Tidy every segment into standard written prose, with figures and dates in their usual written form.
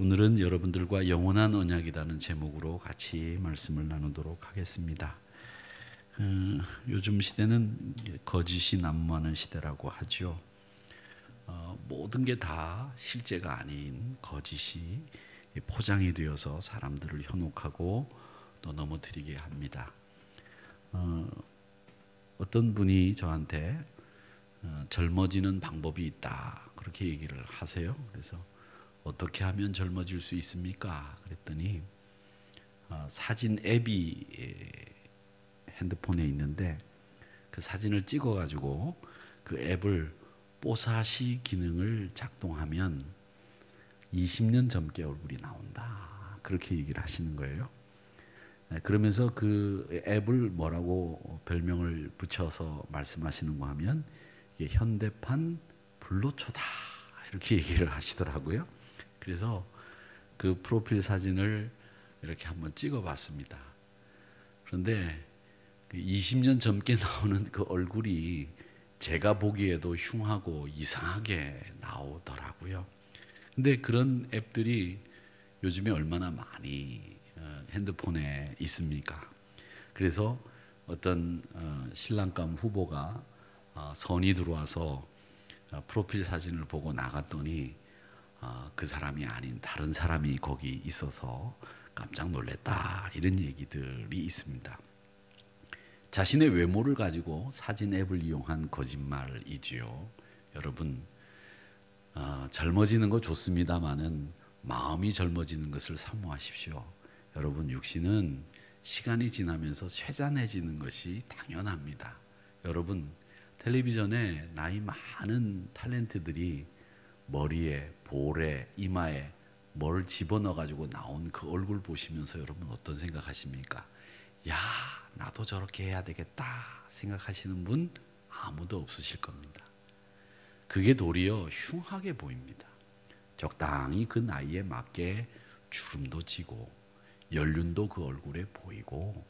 오늘은 여러분들과 영원한 언약이라는 제목으로 같이 말씀을 나누도록 하겠습니다. 요즘 시대는 거짓이 난무하는 시대라고 하죠. 모든 게 다 실제가 아닌 거짓이 포장이 되어서 사람들을 현혹하고 또 넘어뜨리게 합니다. 어떤 분이 저한테 젊어지는 방법이 있다 그렇게 얘기를 하세요. 그래서 어떻게 하면 젊어질 수 있습니까? 그랬더니 사진 앱이 핸드폰에 있는데 그 사진을 찍어가지고 그 앱을 뽀사시 기능을 작동하면 20년 젊게 얼굴이 나온다. 그렇게 얘기를 하시는 거예요. 그러면서 그 앱을 뭐라고 별명을 붙여서 말씀하시는가 하면 이게 현대판 불로초다. 이렇게 얘기를 하시더라고요. 그래서 그 프로필 사진을 이렇게 한번 찍어봤습니다. 그런데 20년 젊게 나오는 그 얼굴이 제가 보기에도 흉하고 이상하게 나오더라고요. 근데 그런 앱들이 요즘에 얼마나 많이 핸드폰에 있습니까? 그래서 어떤 신랑감 후보가 선이 들어와서 프로필 사진을 보고 나갔더니 그 사람이 아닌 다른 사람이 거기 있어서 깜짝 놀랐다 이런 얘기들이 있습니다. 자신의 외모를 가지고 사진 앱을 이용한 거짓말이지요. 여러분 젊어지는 거 좋습니다마는 마음이 젊어지는 것을 사모하십시오. 여러분 육신은 시간이 지나면서 쇠잔해지는 것이 당연합니다. 여러분 텔레비전에 나이 많은 탤런트들이 머리에, 볼에, 이마에 뭘 집어넣어 가지고 나온 그 얼굴 보시면서 여러분 어떤 생각하십니까? 야, 나도 저렇게 해야 되겠다 생각하시는 분 아무도 없으실 겁니다. 그게 도리어 흉하게 보입니다. 적당히 그 나이에 맞게 주름도 지고 연륜도 그 얼굴에 보이고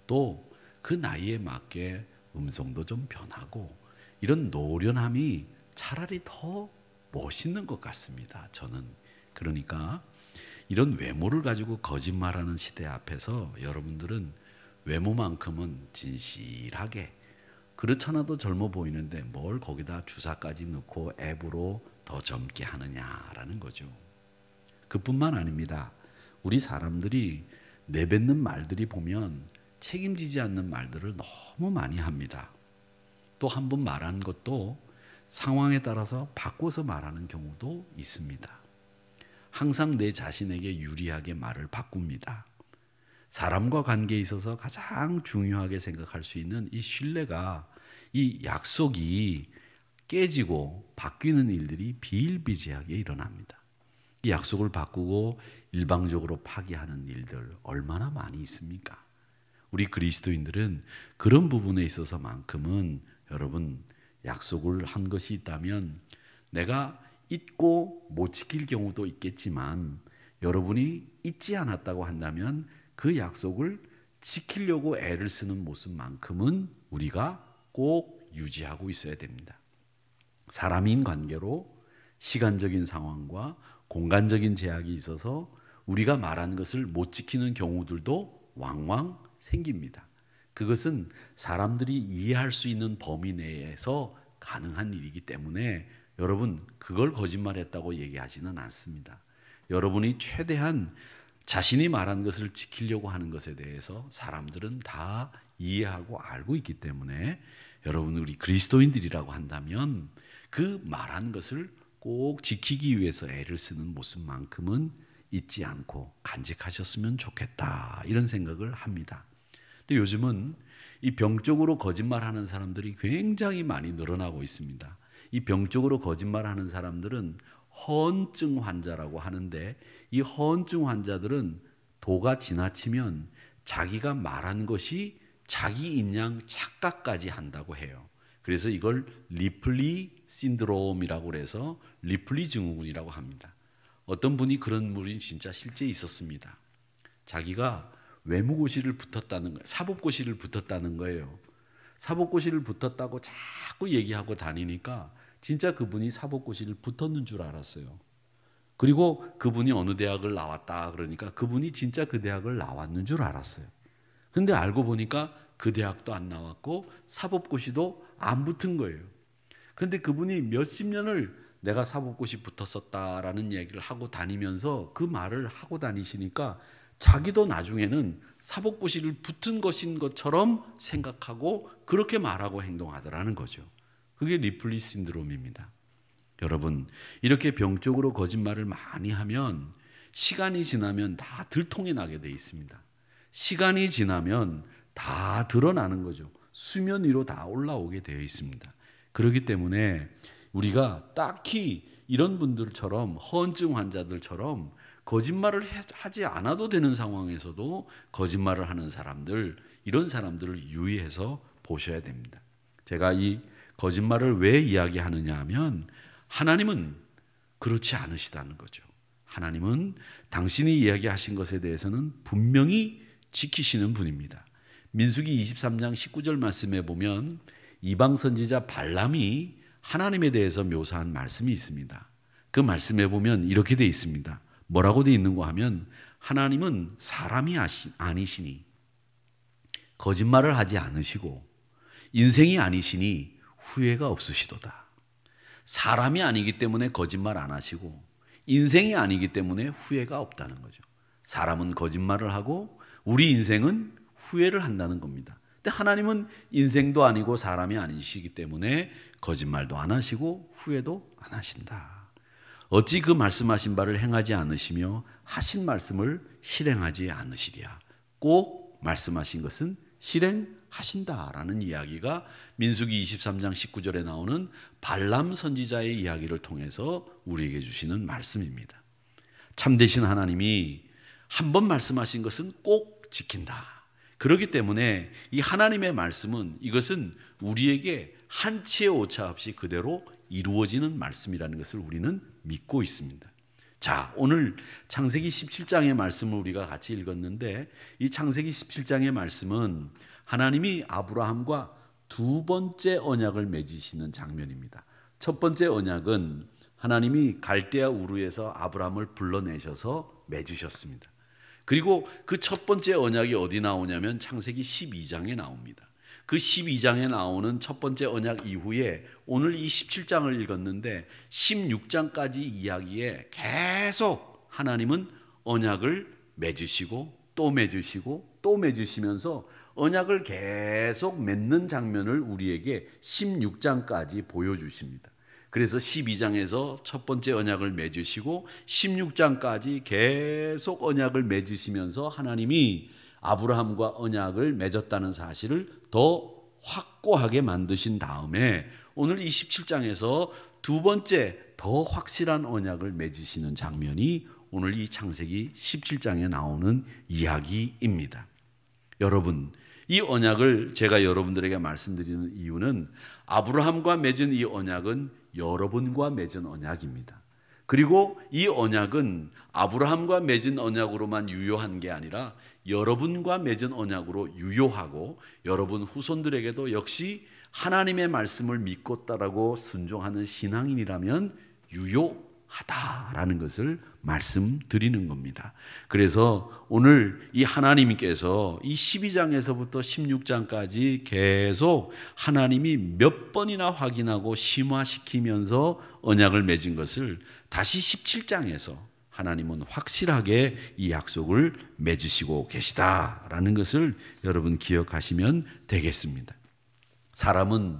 또 그 나이에 맞게 음성도 좀 변하고 이런 노련함이 차라리 더 멋있는 것 같습니다. 저는 그러니까 이런 외모를 가지고 거짓말하는 시대 앞에서 여러분들은 외모만큼은 진실하게 그렇잖아도 젊어 보이는데 뭘 거기다 주사까지 넣고 앱으로 더 젊게 하느냐라는 거죠. 그뿐만 아닙니다. 우리 사람들이 내뱉는 말들이 보면 책임지지 않는 말들을 너무 많이 합니다. 또 한 번 말한 것도 상황에 따라서 바꿔서 말하는 경우도 있습니다. 항상 내 자신에게 유리하게 말을 바꿉니다. 사람과 관계에 있어서 가장 중요하게 생각할 수 있는 이 신뢰가 이 약속이 깨지고 바뀌는 일들이 비일비재하게 일어납니다. 이 약속을 바꾸고 일방적으로 파기하는 일들 얼마나 많이 있습니까? 우리 그리스도인들은 그런 부분에 있어서만큼은 여러분 약속을 한 것이 있다면 내가 잊고 못 지킬 경우도 있겠지만 여러분이 잊지 않았다고 한다면 그 약속을 지키려고 애를 쓰는 모습만큼은 우리가 꼭 유지하고 있어야 됩니다. 사람인 관계로 시간적인 상황과 공간적인 제약이 있어서 우리가 말한 것을 못 지키는 경우들도 왕왕 생깁니다. 그것은 사람들이 이해할 수 있는 범위 내에서 가능한 일이기 때문에 여러분 그걸 거짓말했다고 얘기하지는 않습니다. 여러분이 최대한 자신이 말한 것을 지키려고 하는 것에 대해서 사람들은 다 이해하고 알고 있기 때문에 여러분 우리 그리스도인들이라고 한다면 그 말한 것을 꼭 지키기 위해서 애를 쓰는 모습만큼은 잊지 않고 간직하셨으면 좋겠다 이런 생각을 합니다. 근데 요즘은 이 병적으로 거짓말하는 사람들이 굉장히 많이 늘어나고 있습니다. 이 병적으로 거짓말하는 사람들은 허언증 환자라고 하는데 이 허언증 환자들은 도가 지나치면 자기가 말한 것이 자기인 양 착각까지 한다고 해요. 그래서 이걸 리플리 신드롬이라고 해서 리플리 증후군이라고 합니다. 어떤 분이 그런 분이 진짜 실제 있었습니다. 자기가 외무고시를 붙었다는 거예요. 사법고시를 붙었다는 거예요. 사법고시를 붙었다고 자꾸 얘기하고 다니니까 진짜 그분이 사법고시를 붙었는 줄 알았어요. 그리고 그분이 어느 대학을 나왔다 그러니까 그분이 진짜 그 대학을 나왔는 줄 알았어요. 근데 알고 보니까 그 대학도 안 나왔고 사법고시도 안 붙은 거예요. 그런데 그분이 몇십 년을 내가 사법고시 붙었었다라는 얘기를 하고 다니면서 그 말을 하고 다니시니까 자기도 나중에는 사법고시를 붙은 것인 것처럼 생각하고 그렇게 말하고 행동하더라는 거죠. 그게 리플리 신드롬입니다. 여러분, 이렇게 병적으로 거짓말을 많이 하면 시간이 지나면 다 들통이 나게 돼 있습니다. 시간이 지나면 다 드러나는 거죠. 수면 위로 다 올라오게 되어 있습니다. 그렇기 때문에 우리가 딱히 이런 분들처럼 허언증 환자들처럼 거짓말을 하지 않아도 되는 상황에서도 거짓말을 하는 사람들, 이런 사람들을 유의해서 보셔야 됩니다. 제가 이 거짓말을 왜 이야기하느냐 하면 하나님은 그렇지 않으시다는 거죠. 하나님은 당신이 이야기하신 것에 대해서는 분명히 지키시는 분입니다. 민수기 23장 19절 말씀에 보면 이방 선지자 발람이 하나님에 대해서 묘사한 말씀이 있습니다. 그 말씀에 보면 이렇게 돼 있습니다. 뭐라고 돼 있는가 하면 하나님은 사람이 아니시니 거짓말을 하지 않으시고 인생이 아니시니 후회가 없으시도다. 사람이 아니기 때문에 거짓말 안 하시고 인생이 아니기 때문에 후회가 없다는 거죠. 사람은 거짓말을 하고 우리 인생은 후회를 한다는 겁니다. 근데 하나님은 인생도 아니고 사람이 아니시기 때문에 거짓말도 안 하시고 후회도 안 하신다. 어찌 그 말씀하신 바를 행하지 않으시며 하신 말씀을 실행하지 않으시랴. 꼭 말씀하신 것은 실행하신다라는 이야기가 민수기 23장 19절에 나오는 발람 선지자의 이야기를 통해서 우리에게 주시는 말씀입니다. 참되신 하나님이 한 번 말씀하신 것은 꼭 지킨다. 그렇기 때문에 이 하나님의 말씀은 이것은 우리에게 한치의 오차 없이 그대로 이루어지는 말씀이라는 것을 우리는 믿고 있습니다. 자, 오늘 창세기 17장의 말씀을 우리가 같이 읽었는데 이 창세기 17장의 말씀은 하나님이 아브라함과 두 번째 언약을 맺으시는 장면입니다. 첫 번째 언약은 하나님이 갈대아 우르에서 아브라함을 불러내셔서 맺으셨습니다. 그리고 그 첫 번째 언약이 어디 나오냐면 창세기 12장에 나옵니다. 그 12장에 나오는 첫 번째 언약 이후에 오늘 이 17장을 읽었는데 16장까지 이야기에 계속 하나님은 언약을 맺으시고 또 맺으시고 또 맺으시면서 언약을 계속 맺는 장면을 우리에게 16장까지 보여주십니다. 그래서 12장에서 첫 번째 언약을 맺으시고 16장까지 계속 언약을 맺으시면서 하나님이 아브라함과 언약을 맺었다는 사실을 더 확고하게 만드신 다음에 오늘 27장에서 두 번째 더 확실한 언약을 맺으시는 장면이 오늘 이 창세기 17장에 나오는 이야기입니다. 여러분, 이 언약을 제가 여러분들에게 말씀드리는 이유는 아브라함과 맺은 이 언약은 여러분과 맺은 언약입니다. 그리고 이 언약은 아브라함과 맺은 언약으로만 유효한 게 아니라 여러분과 맺은 언약으로 유효하고 여러분 후손들에게도 역시 하나님의 말씀을 믿고 따르고 순종하는 신앙인이라면 유효하다라는 것을 말씀드리는 겁니다. 그래서 오늘 이 하나님께서 이 12장에서부터 16장까지 계속 하나님이 몇 번이나 확인하고 심화시키면서 언약을 맺은 것을 다시 17장에서 하나님은 확실하게 이 약속을 맺으시고 계시다라는 것을 여러분 기억하시면 되겠습니다. 사람은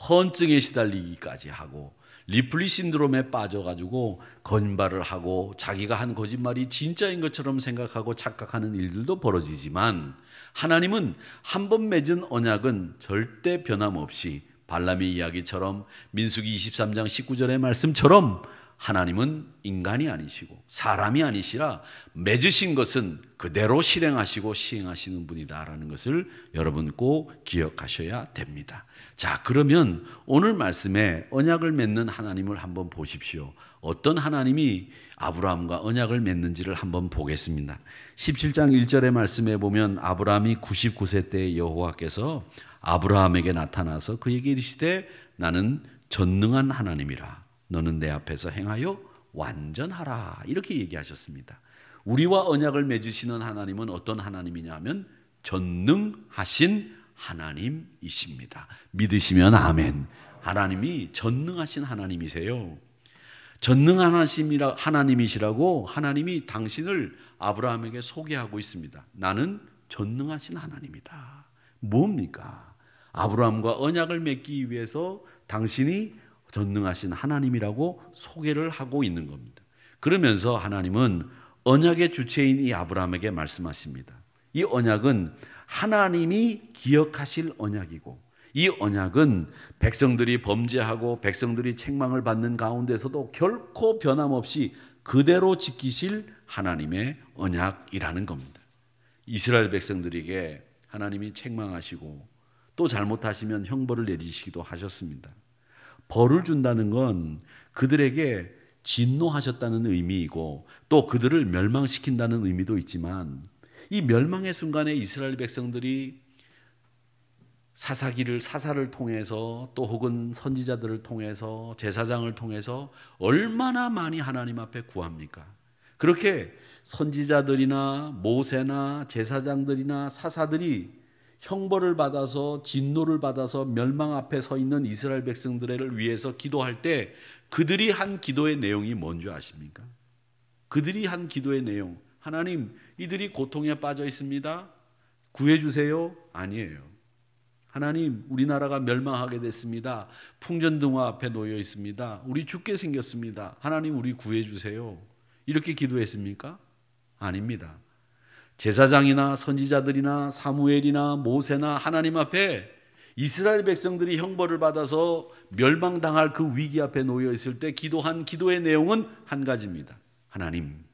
허언증에 시달리기까지 하고 리플리 신드롬에 빠져가지고 거짓말을 하고 자기가 한 거짓말이 진짜인 것처럼 생각하고 착각하는 일들도 벌어지지만 하나님은 한 번 맺은 언약은 절대 변함없이 발람의 이야기처럼 민수기 23장 19절의 말씀처럼 하나님은 인간이 아니시고 사람이 아니시라 맺으신 것은 그대로 실행하시고 시행하시는 분이다라는 것을 여러분 꼭 기억하셔야 됩니다. 자, 그러면 오늘 말씀에 언약을 맺는 하나님을 한번 보십시오. 어떤 하나님이 아브라함과 언약을 맺는지를 한번 보겠습니다. 17장 1절의 말씀에 보면 아브라함이 99세 때 여호와께서 아브라함에게 나타나서 그에게 이르시되 나는 전능한 하나님이라 너는 내 앞에서 행하여 완전하라 이렇게 얘기하셨습니다. 우리와 언약을 맺으시는 하나님은 어떤 하나님이냐 하면 전능하신 하나님이십니다. 믿으시면 아멘. 하나님이 전능하신 하나님이세요. 전능한 하나님이시라고 하나님이 당신을 아브라함에게 소개하고 있습니다. 나는 전능하신 하나님이다. 뭡니까? 아브라함과 언약을 맺기 위해서 당신이 전능하신 하나님이라고 소개를 하고 있는 겁니다. 그러면서 하나님은 언약의 주체인 이 아브라함에게 말씀하십니다. 이 언약은 하나님이 기억하실 언약이고, 이 언약은 백성들이 범죄하고 백성들이 책망을 받는 가운데서도 결코 변함없이 그대로 지키실 하나님의 언약이라는 겁니다. 이스라엘 백성들에게 하나님이 책망하시고 또 잘못하시면 형벌을 내리시기도 하셨습니다. 벌을 준다는 건 그들에게 진노하셨다는 의미이고 또 그들을 멸망시킨다는 의미도 있지만, 이 멸망의 순간에 이스라엘 백성들이 사사를 통해서 또 혹은 선지자들을 통해서 제사장을 통해서 얼마나 많이 하나님 앞에 구합니까? 그렇게 선지자들이나 모세나 제사장들이나 사사들이 형벌을 받아서 진노를 받아서 멸망 앞에 서 있는 이스라엘 백성들을 위해서 기도할 때 그들이 한 기도의 내용이 뭔지 아십니까? 그들이 한 기도의 내용, 하나님 이들이 고통에 빠져 있습니다, 구해주세요? 아니에요. 하나님 우리나라가 멸망하게 됐습니다, 풍전등화 앞에 놓여 있습니다, 우리 죽게 생겼습니다, 하나님 우리 구해주세요, 이렇게 기도했습니까? 아닙니다. 제사장이나 선지자들이나 사무엘이나 모세나 하나님 앞에 이스라엘 백성들이 형벌을 받아서 멸망당할 그 위기 앞에 놓여 있을 때 기도한 기도의 내용은 한 가지입니다. 하나님,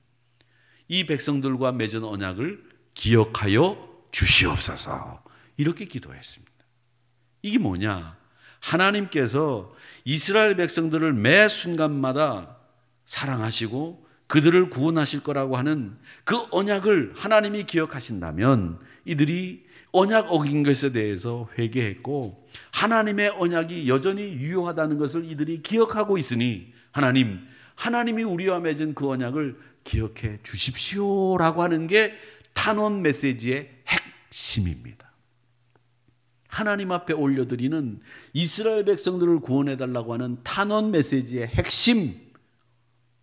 이 백성들과 맺은 언약을 기억하여 주시옵소서. 이렇게 기도했습니다. 이게 뭐냐? 하나님께서 이스라엘 백성들을 매 순간마다 사랑하시고 그들을 구원하실 거라고 하는 그 언약을 하나님이 기억하신다면 이들이 언약 어긴 것에 대해서 회개했고 하나님의 언약이 여전히 유효하다는 것을 이들이 기억하고 있으니 하나님이 우리와 맺은 그 언약을 기억해 주십시오라고 하는 게 탄원 메시지의 핵심입니다. 하나님 앞에 올려드리는 이스라엘 백성들을 구원해달라고 하는 탄원 메시지의 핵심,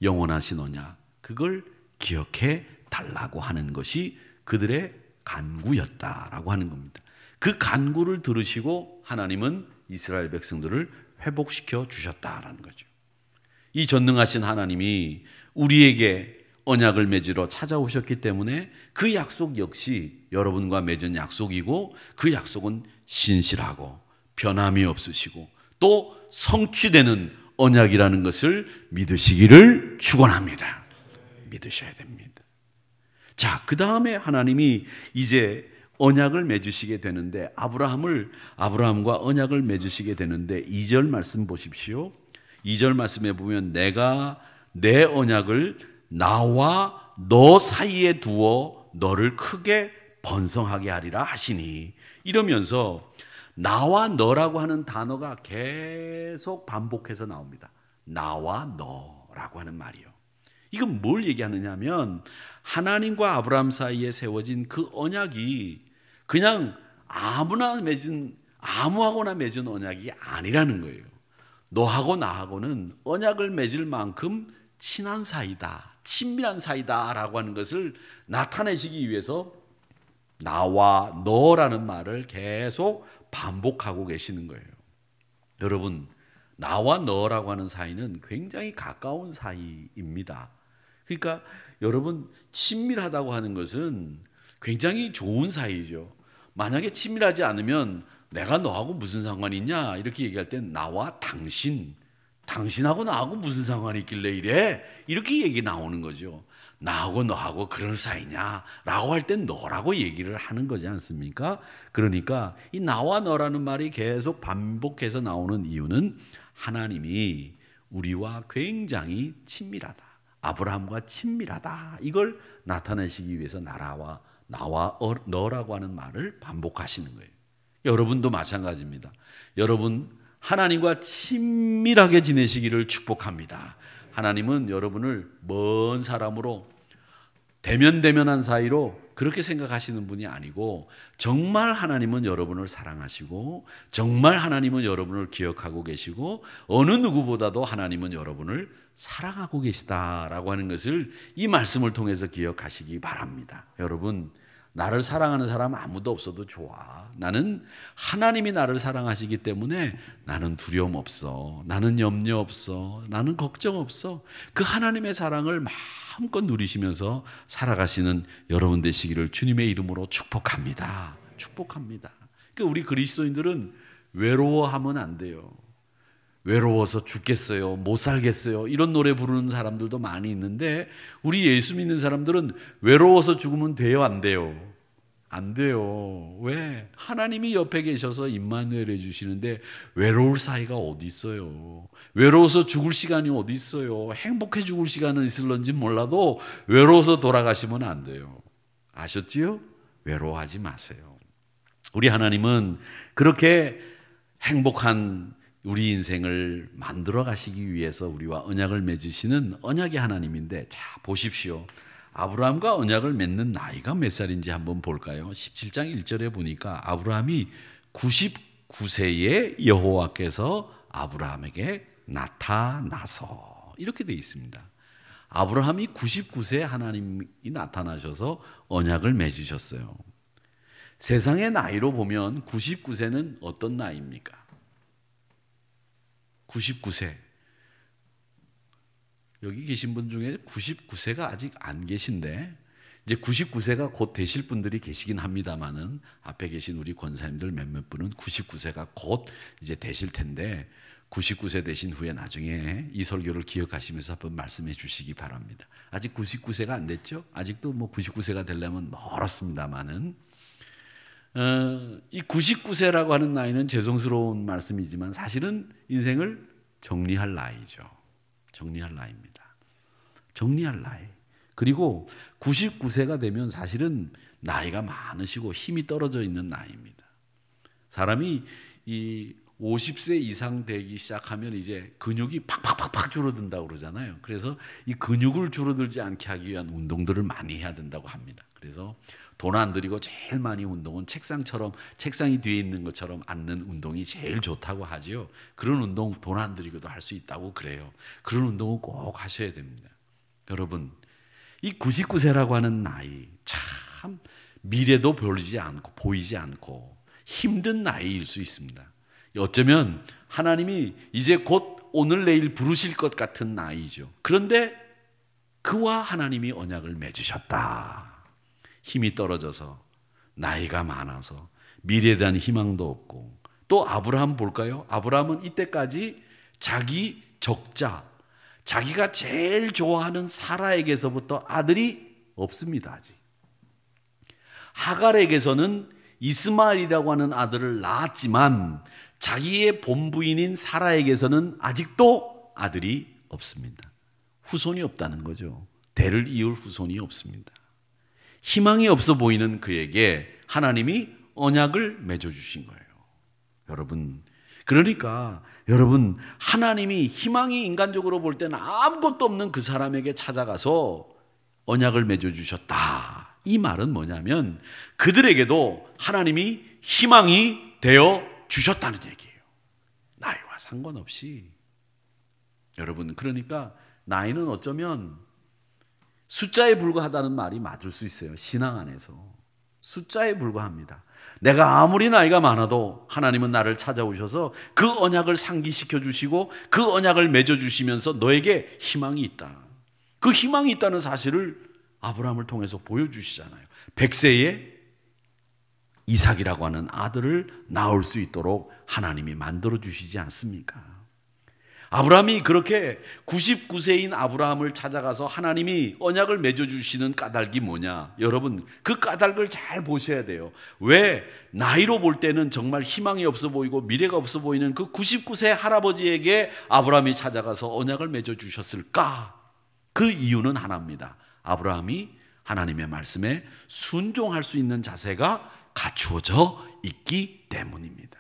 영원하신 언약, 그걸 기억해 달라고 하는 것이 그들의 간구였다라고 하는 겁니다. 그 간구를 들으시고 하나님은 이스라엘 백성들을 회복시켜 주셨다라는 거죠. 이 전능하신 하나님이 우리에게 언약을 맺으러 찾아오셨기 때문에 그 약속 역시 여러분과 맺은 약속이고 그 약속은 신실하고 변함이 없으시고 또 성취되는 언약이라는 것을 믿으시기를 축원합니다. 믿으셔야 됩니다. 자, 그 다음에 하나님이 이제 언약을 맺으시게 되는데 아브라함과 언약을 맺으시게 되는데 2절 말씀 보십시오. 2절 말씀에 보면 내가 내 언약을 나와 너 사이에 두어 너를 크게 번성하게 하리라 하시니, 이러면서 나와 너라고 하는 단어가 계속 반복해서 나옵니다. 나와 너라고 하는 말이요. 이건 뭘 얘기하느냐 하면 하나님과 아브라함 사이에 세워진 그 언약이 그냥 아무하거나 맺은 언약이 아니라는 거예요. 너하고 나하고는 언약을 맺을 만큼 친한 사이다, 친밀한 사이다라고 하는 것을 나타내시기 위해서 나와 너라는 말을 계속 반복하고 계시는 거예요. 여러분, 나와 너라고 하는 사이는 굉장히 가까운 사이입니다. 그러니까 여러분, 친밀하다고 하는 것은 굉장히 좋은 사이죠. 만약에 친밀하지 않으면 내가 너하고 무슨 상관이 있냐 이렇게 얘기할 땐 나와 당신하고 나하고 무슨 상관이 있길래 이래? 이렇게 얘기 나오는 거죠. 나하고 너하고 그런 사이냐 라고 할 땐 너라고 얘기를 하는 거지 않습니까? 그러니까 이 나와 너라는 말이 계속 반복해서 나오는 이유는 하나님이 우리와 굉장히 친밀하다, 아브라함과 친밀하다, 이걸 나타내시기 위해서 나와 너라고 하는 말을 반복하시는 거예요. 여러분도 마찬가지입니다. 여러분 하나님과 친밀하게 지내시기를 축복합니다. 하나님은 여러분을 먼 사람으로 대면대면한 사이로 그렇게 생각하시는 분이 아니고 정말 하나님은 여러분을 사랑하시고 정말 하나님은 여러분을 기억하고 계시고 어느 누구보다도 하나님은 여러분을 사랑하고 계시다라고 하는 것을 이 말씀을 통해서 기억하시기 바랍니다. 여러분, 나를 사랑하는 사람 아무도 없어도 좋아. 나는 하나님이 나를 사랑하시기 때문에 나는 두려움 없어. 나는 염려 없어. 나는 걱정 없어. 그 하나님의 사랑을 마음껏 누리시면서 살아가시는 여러분 되시기를 주님의 이름으로 축복합니다. 축복합니다. 그러니까 우리 그리스도인들은 외로워하면 안 돼요. 외로워서 죽겠어요, 못 살겠어요, 이런 노래 부르는 사람들도 많이 있는데 우리 예수 믿는 사람들은 외로워서 죽으면 돼요, 안 돼요? 안 돼요. 왜? 하나님이 옆에 계셔서 임마누엘 해주시는데 외로울 사이가 어디 있어요? 외로워서 죽을 시간이 어디 있어요? 행복해 죽을 시간은 있을런지 몰라도 외로워서 돌아가시면 안 돼요. 아셨지요? 외로워하지 마세요. 우리 하나님은 그렇게 행복한 우리 인생을 만들어 가시기 위해서 우리와 언약을 맺으시는 언약의 하나님인데, 자 보십시오. 아브라함과 언약을 맺는 나이가 몇 살인지 한번 볼까요? 17장 1절에 보니까 아브라함이 99세에 여호와께서 아브라함에게 나타나서, 이렇게 되어 있습니다. 아브라함이 99세에 하나님이 나타나셔서 언약을 맺으셨어요. 세상의 나이로 보면 99세는 어떤 나이입니까? 99세. 여기 계신 분 중에 99세가 아직 안 계신데, 이제 99세가 곧 되실 분들이 계시긴 합니다만은 앞에 계신 우리 권사님들 몇몇 분은 99세가 곧 이제 되실 텐데 99세 되신 후에 나중에 이 설교를 기억하시면서 한번 말씀해 주시기 바랍니다. 아직 99세가 안 됐죠? 아직도 뭐 99세가 되려면 멀었습니다만은 이 99세라고 하는 나이는 죄송스러운 말씀이지만 사실은 인생을 정리할 나이죠. 정리할 나이입니다. 정리할 나이. 그리고 99세가 되면 사실은 나이가 많으시고 힘이 떨어져 있는 나이입니다. 사람이 이 50세 이상 되기 시작하면 이제 근육이 팍팍팍팍 줄어든다고 그러잖아요. 그래서 이 근육을 줄어들지 않게 하기 위한 운동들을 많이 해야 된다고 합니다. 그래서 돈 안 들이고 제일 많이 운동은 책상이 뒤에 있는 것처럼 앉는 운동이 제일 좋다고 하지요. 그런 운동 돈 안 들이고도 할 수 있다고 그래요. 그런 운동은 꼭 하셔야 됩니다. 여러분, 이 99세라고 하는 나이 참 미래도 보이지 않고 힘든 나이일 수 있습니다. 어쩌면 하나님이 이제 곧 오늘 내일 부르실 것 같은 나이죠. 그런데 그와 하나님이 언약을 맺으셨다. 힘이 떨어져서, 나이가 많아서, 미래에 대한 희망도 없고. 또 아브라함 볼까요? 아브라함은 이때까지 자기 적자, 자기가 제일 좋아하는 사라에게서부터 아들이 없습니다. 아직. 하갈에게서는 이스마엘이라고 하는 아들을 낳았지만 자기의 본부인인 사라에게서는 아직도 아들이 없습니다. 후손이 없다는 거죠. 대를 이을 후손이 없습니다. 희망이 없어 보이는 그에게 하나님이 언약을 맺어주신 거예요. 그러니까 여러분, 하나님이 희망이 인간적으로 볼 때는 아무것도 없는 그 사람에게 찾아가서 언약을 맺어주셨다. 이 말은 뭐냐면 그들에게도 하나님이 희망이 되어 주셨다는 얘기예요. 나이와 상관없이. 여러분, 그러니까 나이는 어쩌면 숫자에 불과하다는 말이 맞을 수 있어요. 신앙 안에서 숫자에 불과합니다. 내가 아무리 나이가 많아도 하나님은 나를 찾아오셔서 그 언약을 상기시켜 주시고 그 언약을 맺어 주시면서 너에게 희망이 있다. 그 희망이 있다는 사실을 아브라함을 통해서 보여주시잖아요. 100세에 이삭이라고 하는 아들을 낳을 수 있도록 하나님이 만들어 주시지 않습니까? 아브라함이 그렇게 99세인 아브라함을 찾아가서 하나님이 언약을 맺어주시는 까닭이 뭐냐? 여러분, 그 까닭을 잘 보셔야 돼요. 왜 나이로 볼 때는 정말 희망이 없어 보이고 미래가 없어 보이는 그 99세 할아버지에게 아브라함이 찾아가서 언약을 맺어주셨을까? 그 이유는 하나입니다. 아브라함이 하나님의 말씀에 순종할 수 있는 자세가 갖추어져 있기 때문입니다.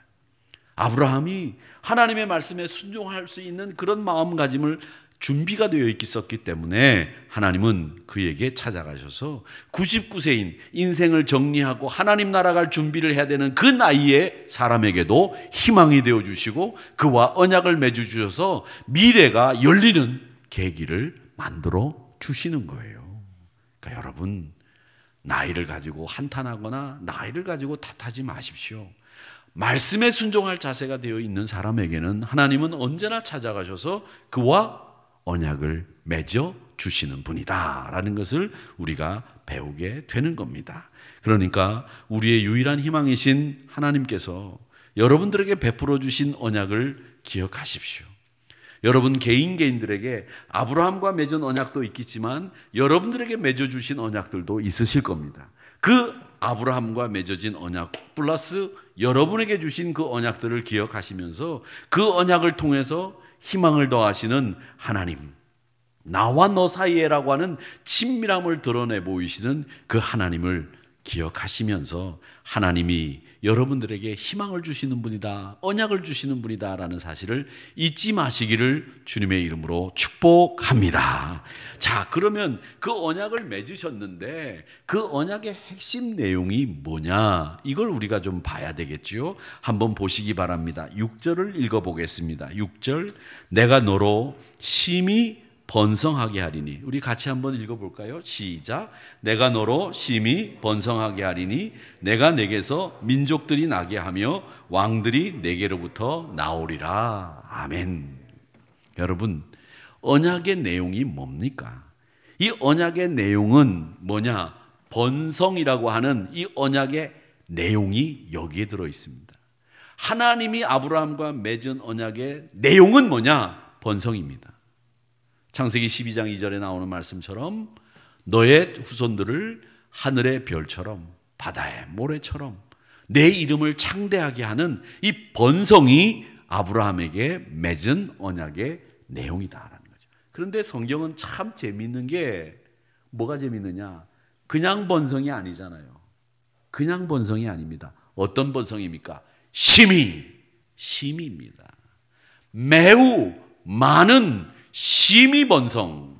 아브라함이 하나님의 말씀에 순종할 수 있는 그런 마음가짐을 준비가 되어 있었기 때문에 하나님은 그에게 찾아가셔서 99세인 인생을 정리하고 하나님 나라 갈 준비를 해야 되는 그 나이에 사람에게도 희망이 되어주시고 그와 언약을 맺어주셔서 미래가 열리는 계기를 만들어 주시는 거예요. 그러니까 여러분, 나이를 가지고 한탄하거나 나이를 가지고 탓하지 마십시오. 말씀에 순종할 자세가 되어 있는 사람에게는 하나님은 언제나 찾아가셔서 그와 언약을 맺어 주시는 분이다 라는 것을 우리가 배우게 되는 겁니다. 그러니까 우리의 유일한 희망이신 하나님께서 여러분들에게 베풀어 주신 언약을 기억하십시오. 여러분 개인들에게 아브라함과 맺은 언약도 있겠지만 여러분들에게 맺어주신 언약들도 있으실 겁니다. 그 아브라함과 맺어진 언약 플러스 여러분에게 주신 그 언약들을 기억하시면서 그 언약을 통해서 희망을 더하시는 하나님, 나와 너 사이에라고 하는 친밀함을 드러내 보이시는 그 하나님을 기억하시면서 하나님이 여러분들에게 희망을 주시는 분이다, 언약을 주시는 분이다 라는 사실을 잊지 마시기를 주님의 이름으로 축복합니다. 자, 그러면 그 언약을 맺으셨는데 그 언약의 핵심 내용이 뭐냐, 이걸 우리가 좀 봐야 되겠죠. 한번 보시기 바랍니다. 6절을 읽어보겠습니다. 6절, 내가 너로 심히 번성하게 하리니. 우리 같이 한번 읽어볼까요? 시작. 내가 너로 심히 번성하게 하리니 내가 내게서 민족들이 나게 하며 왕들이 내게로부터 나오리라. 아멘. 여러분, 언약의 내용이 뭡니까? 이 언약의 내용은 뭐냐? 번성이라고 하는 이 언약의 내용이 여기에 들어 있습니다. 하나님이 아브라함과 맺은 언약의 내용은 뭐냐? 번성입니다. 창세기 12장 2절에 나오는 말씀처럼 너의 후손들을 하늘의 별처럼 바다의 모래처럼 내 이름을 창대하게 하는 이 번성이 아브라함에게 맺은 언약의 내용이다라는 거죠. 그런데 성경은 참 재미있는 게 뭐가 재미있느냐? 그냥 번성이 아니잖아요. 그냥 번성이 아닙니다. 어떤 번성입니까? 심히입니다. 매우 많은 심히 번성.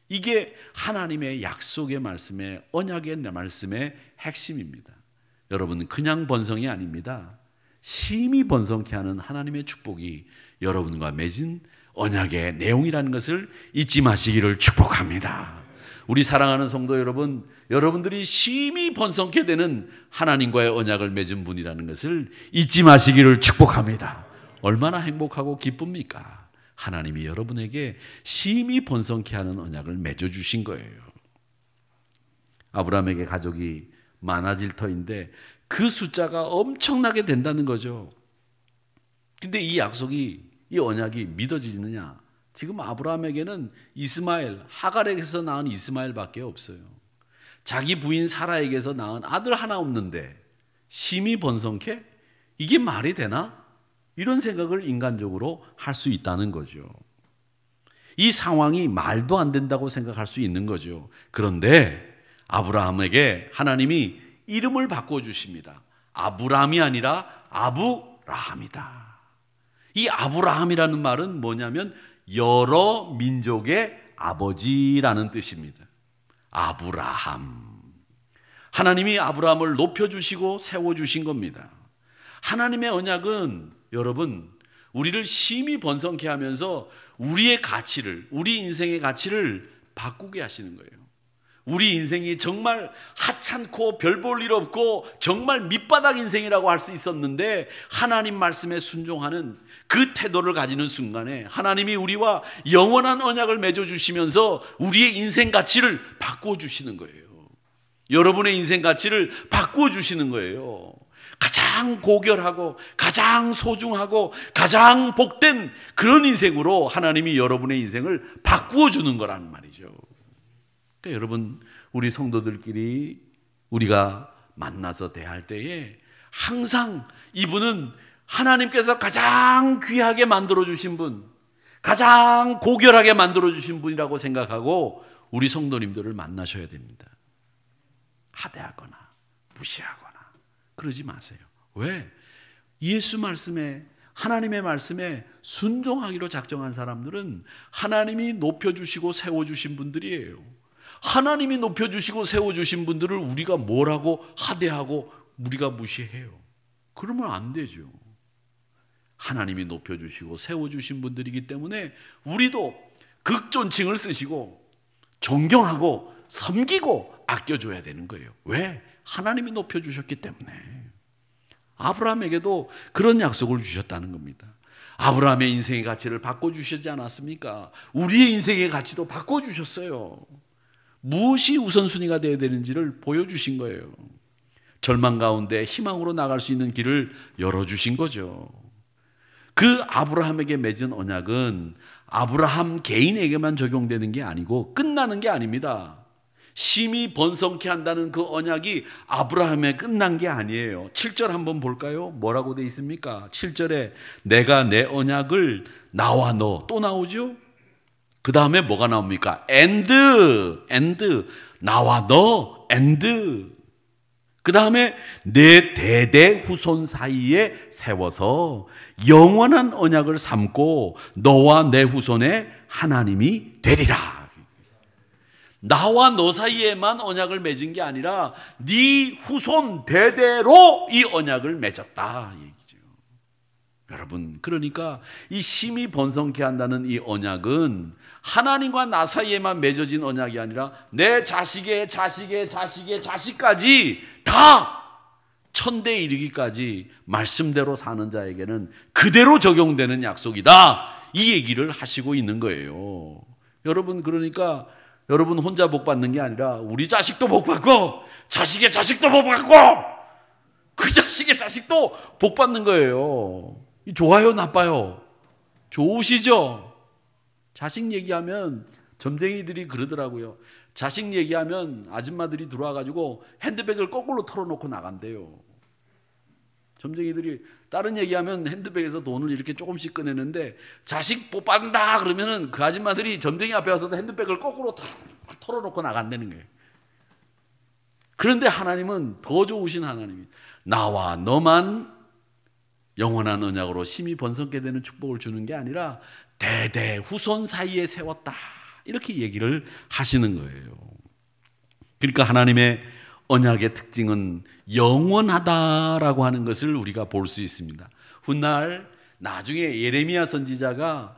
이게 하나님의 약속의 말씀의 언약의 말씀의 핵심입니다. 여러분, 그냥 번성이 아닙니다. 심히 번성케 하는 하나님의 축복이 여러분과 맺은 언약의 내용이라는 것을 잊지 마시기를 축복합니다. 우리 사랑하는 성도 여러분, 여러분들이 심히 번성케 되는 하나님과의 언약을 맺은 분이라는 것을 잊지 마시기를 축복합니다. 얼마나 행복하고 기쁩니까? 하나님이 여러분에게 심히 번성케 하는 언약을 맺어주신 거예요. 아브라함에게 가족이 많아질 터인데 그 숫자가 엄청나게 된다는 거죠. 근데 이 약속이, 이 언약이 믿어지느냐? 지금 아브라함에게는 이스마엘, 하갈에게서 낳은 이스마엘밖에 없어요. 자기 부인 사라에게서 낳은 아들 하나 없는데 심히 번성케? 이게 말이 되나? 이런 생각을 인간적으로 할 수 있다는 거죠. 이 상황이 말도 안 된다고 생각할 수 있는 거죠. 그런데 아브라함에게 하나님이 이름을 바꿔주십니다. 아브람이 아니라 아브라함이다. 이 아브라함이라는 말은 뭐냐면 여러 민족의 아버지라는 뜻입니다. 아브라함. 하나님이 아브라함을 높여주시고 세워주신 겁니다. 하나님의 언약은 여러분, 우리를 심히 번성케 하면서 우리의 가치를, 우리 인생의 가치를 바꾸게 하시는 거예요. 우리 인생이 정말 하찮고 별 볼 일 없고 정말 밑바닥 인생이라고 할 수 있었는데 하나님 말씀에 순종하는 그 태도를 가지는 순간에 하나님이 우리와 영원한 언약을 맺어주시면서 우리의 인생 가치를 바꿔주시는 거예요. 여러분의 인생 가치를 바꿔주시는 거예요. 가장 고결하고 가장 소중하고 가장 복된 그런 인생으로 하나님이 여러분의 인생을 바꾸어 주는 거라는 말이죠. 그러니까 여러분, 우리 성도들끼리 우리가 만나서 대할 때에 항상 이분은 하나님께서 가장 귀하게 만들어주신 분, 가장 고결하게 만들어주신 분이라고 생각하고 우리 성도님들을 만나셔야 됩니다. 하대하거나 무시하거나 그러지 마세요. 왜? 예수 말씀에 하나님의 말씀에 순종하기로 작정한 사람들은 하나님이 높여주시고 세워주신 분들이에요. 하나님이 높여주시고 세워주신 분들을 우리가 뭐라고 하대하고 우리가 무시해요. 그러면 안 되죠. 하나님이 높여주시고 세워주신 분들이기 때문에 우리도 극존칭을 쓰시고 존경하고 섬기고 아껴줘야 되는 거예요. 왜? 하나님이 높여주셨기 때문에. 아브라함에게도 그런 약속을 주셨다는 겁니다. 아브라함의 인생의 가치를 바꿔주셨지 않았습니까? 우리의 인생의 가치도 바꿔주셨어요. 무엇이 우선순위가 되어야 되는지를 보여주신 거예요. 절망 가운데 희망으로 나갈 수 있는 길을 열어주신 거죠. 그 아브라함에게 맺은 언약은 아브라함 개인에게만 적용되는 게 아니고 끝나는 게 아닙니다. 심히 번성케 한다는 그 언약이 아브라함에 끝난 게 아니에요. 7절 한번 볼까요? 뭐라고 돼 있습니까? 7절에 내가 내 언약을 나와 너, 또 나오죠? 그 다음에 뭐가 나옵니까? and 나와 너 and 그 다음에 내 대대 후손 사이에 세워서 영원한 언약을 삼고 너와 내 후손의 하나님이 되리라. 나와 너 사이에만 언약을 맺은 게 아니라 네 후손 대대로 이 언약을 맺었다 얘기죠. 여러분, 그러니까 이 심히 번성케 한다는 이 언약은 하나님과 나 사이에만 맺어진 언약이 아니라 내 자식의 자식의 자식의 자식까지 다 천대에 이르기까지 말씀대로 사는 자에게는 그대로 적용되는 약속이다, 이 얘기를 하시고 있는 거예요. 여러분, 그러니까 여러분 혼자 복 받는 게 아니라 우리 자식도 복 받고 자식의 자식도 복 받고 그 자식의 자식도 복 받는 거예요. 좋아요, 나빠요? 좋으시죠? 자식 얘기하면 점쟁이들이 그러더라고요. 자식 얘기하면 아줌마들이 들어와가지고 핸드백을 거꾸로 털어놓고 나간대요. 점쟁이들이 다른 얘기하면 핸드백에서 돈을 이렇게 조금씩 꺼내는데 자식 복 받는다 그러면은 그 아줌마들이 점쟁이 앞에 와서도 핸드백을 거꾸로 털어놓고 나간다는 거예요. 그런데 하나님은 더 좋으신 하나님이 나와 너만 영원한 언약으로 심히 번성케 되는 축복을 주는 게 아니라 대대 후손 사이에 세웠다, 이렇게 얘기를 하시는 거예요. 그러니까 하나님의 언약의 특징은 영원하다라고 하는 것을 우리가 볼 수 있습니다. 훗날 나중에 예레미야 선지자가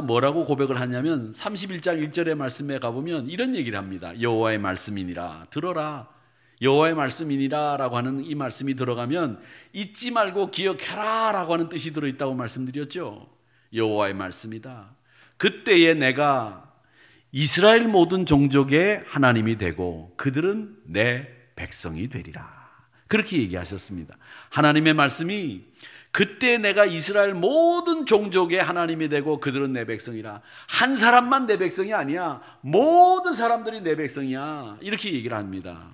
뭐라고 고백을 하냐면 31장 1절의 말씀에 가보면 이런 얘기를 합니다. 여호와의 말씀이니라, 들어라. 여호와의 말씀이니라 라고 하는 이 말씀이 들어가면 잊지 말고 기억해라 라고 하는 뜻이 들어있다고 말씀드렸죠. 여호와의 말씀이다. 그때에 내가 이스라엘 모든 종족의 하나님이 되고 그들은 내 백성이 되리라, 그렇게 얘기하셨습니다. 하나님의 말씀이 그때 내가 이스라엘 모든 종족의 하나님이 되고 그들은 내 백성이라. 한 사람만 내 백성이 아니야, 모든 사람들이 내 백성이야, 이렇게 얘기를 합니다.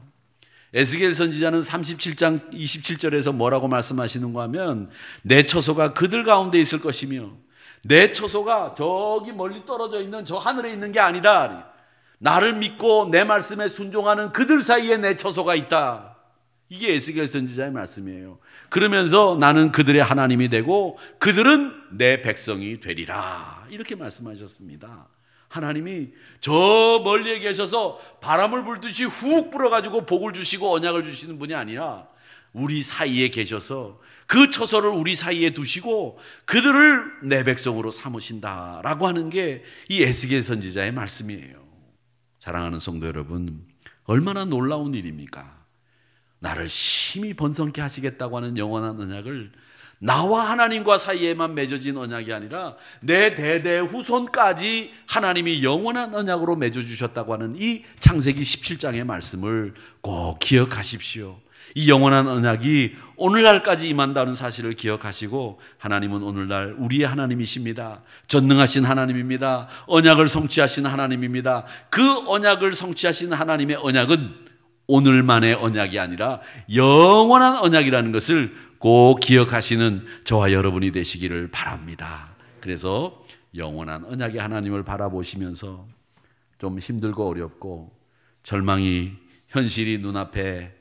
에스겔 선지자는 37장 27절에서 뭐라고 말씀하시는가 하면 내 처소가 그들 가운데 있을 것이며 내 처소가 저기 멀리 떨어져 있는 저 하늘에 있는 게 아니다. 나를 믿고 내 말씀에 순종하는 그들 사이에 내 처소가 있다. 이게 에스겔 선지자의 말씀이에요. 그러면서 나는 그들의 하나님이 되고 그들은 내 백성이 되리라, 이렇게 말씀하셨습니다. 하나님이 저 멀리에 계셔서 바람을 불듯이 훅 불어가지고 복을 주시고 언약을 주시는 분이 아니라 우리 사이에 계셔서 그 처소를 우리 사이에 두시고 그들을 내 백성으로 삼으신다라고 하는 게 이 에스겔 선지자의 말씀이에요. 사랑하는 성도 여러분, 얼마나 놀라운 일입니까? 나를 심히 번성케 하시겠다고 하는 영원한 언약을 나와 하나님과 사이에만 맺어진 언약이 아니라 내 대대 후손까지 하나님이 영원한 언약으로 맺어주셨다고 하는 이 창세기 17장의 말씀을 꼭 기억하십시오. 이 영원한 언약이 오늘날까지 임한다는 사실을 기억하시고, 하나님은 오늘날 우리의 하나님이십니다. 전능하신 하나님입니다. 언약을 성취하신 하나님입니다. 그 언약을 성취하신 하나님의 언약은 오늘만의 언약이 아니라 영원한 언약이라는 것을 꼭 기억하시는 저와 여러분이 되시기를 바랍니다. 그래서 영원한 언약의 하나님을 바라보시면서 좀 힘들고 어렵고 현실이 눈앞에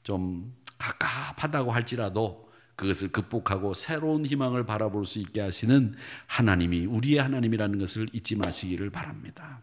좀 갑갑하다고 할지라도 그것을 극복하고 새로운 희망을 바라볼 수 있게 하시는 하나님이 우리의 하나님이라는 것을 잊지 마시기를 바랍니다.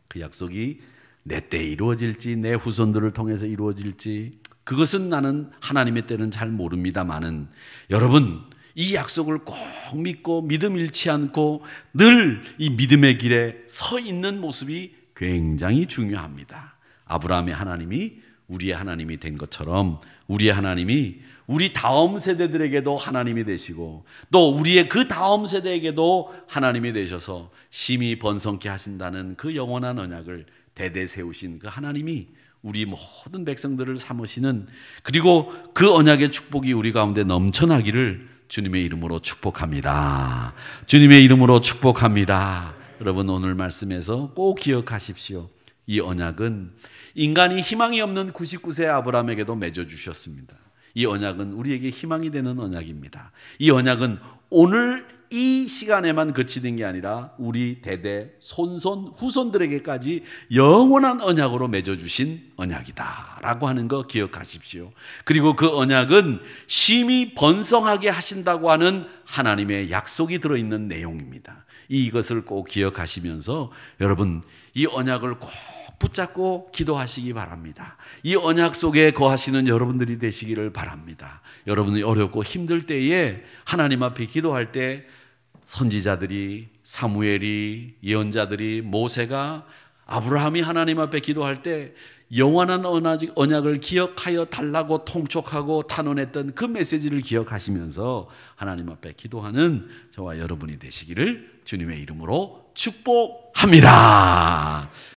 그 약속이 내 때에 이루어질지 내 후손들을 통해서 이루어질지 그것은 나는 하나님의 때는 잘 모릅니다마는 여러분 이 약속을 꼭 믿고 믿음 잃지 않고 늘 이 믿음의 길에 서 있는 모습이 굉장히 중요합니다. 아브라함의 하나님이 우리의 하나님이 된 것처럼 우리의 하나님이 우리 다음 세대들에게도 하나님이 되시고 또 우리의 그 다음 세대에게도 하나님이 되셔서 심히 번성케 하신다는 그 영원한 언약을 대대 세우신 그 하나님이 우리 모든 백성들을 삼으시는 그리고 그 언약의 축복이 우리 가운데 넘쳐나기를 주님의 이름으로 축복합니다. 주님의 이름으로 축복합니다. 여러분 오늘 말씀에서 꼭 기억하십시오. 이 언약은 인간이 희망이 없는 99세 아브라함에게도 맺어주셨습니다. 이 언약은 우리에게 희망이 되는 언약입니다. 이 언약은 오늘 이 시간에만 그치는 게 아니라 우리 대대 손손 후손들에게까지 영원한 언약으로 맺어주신 언약이다 라고 하는 거 기억하십시오. 그리고 그 언약은 심히 번성하게 하신다고 하는 하나님의 약속이 들어있는 내용입니다. 이것을 꼭 기억하시면서 여러분 이 언약을 꼭 붙잡고 기도하시기 바랍니다. 이 언약 속에 거하시는 여러분들이 되시기를 바랍니다. 여러분이 어렵고 힘들 때에 하나님 앞에 기도할 때 선지자들이 사무엘이 예언자들이 모세가 아브라함이 하나님 앞에 기도할 때 영원한 언약을 기억하여 달라고 통촉하고 탄원했던 그 메시지를 기억하시면서 하나님 앞에 기도하는 저와 여러분이 되시기를 주님의 이름으로 축복합니다.